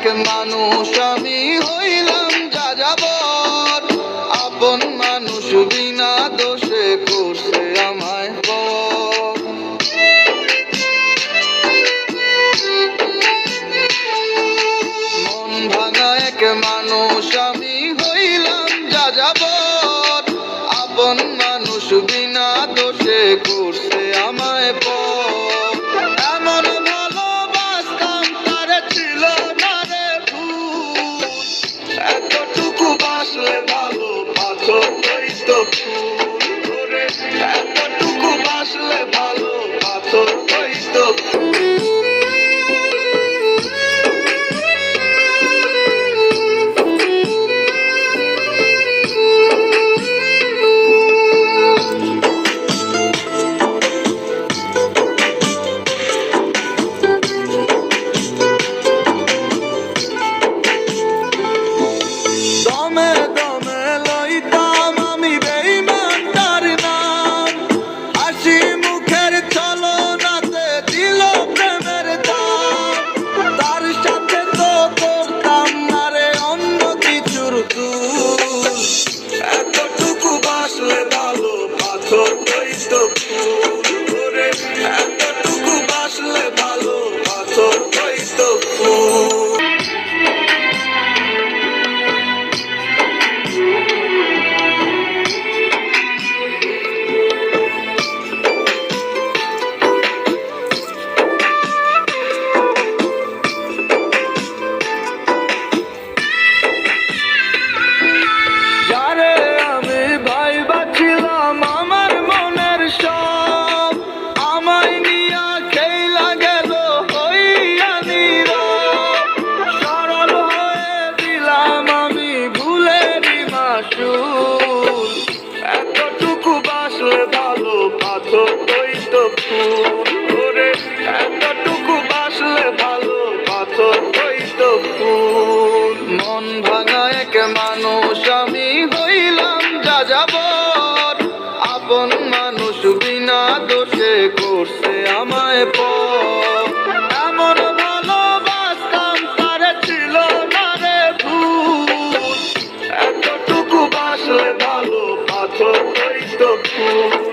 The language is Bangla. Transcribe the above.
এক মানুষ আমি হইলাম যাযাবর, আপন মানুষ বিনা দোষে করছে আমায় পর। মন ভাঙা এক মানুষ আমি হইলাম যাযাবর, আপন মানুষ বিনা দোষে করছে আমায় পর। এমন ভালোবাসতাম তারে ছিল না রে ভুল, এতটুকু বাসলে ভালো পাথর হইতো ফুল রে, এতটুকু বাসলে ভালো পাথর হইতো ফুল। দমে দমে লইতাম আমি বেঈমানটার নাম, হাসি মুখের ছলনাতে দিল প্রেমের দাম। তার সাথে তো করতাম না রে অন্য কিছুর তুল, এতটুকু বাসলে ভালো পাথর হইতো ফুল রে, এতটুকু বাসলে ভালো পাথর হইতো ফুল। এতটুকু বাসলে ভালো পাথর হইতো ফুল রে, এতটুকু বাসলে ভালো পাথর হইতো ফুল। মন ভাঙা এক মানুষ আমি হইলাম যাযাবর, আপন মানুষ বিনা দোষে করছে আমায় পর। এমন ভালোবাসতাম তারে ছিল না রে ভুল, এতটুকু বাসলে ভালো পাথর হইতো ফুল।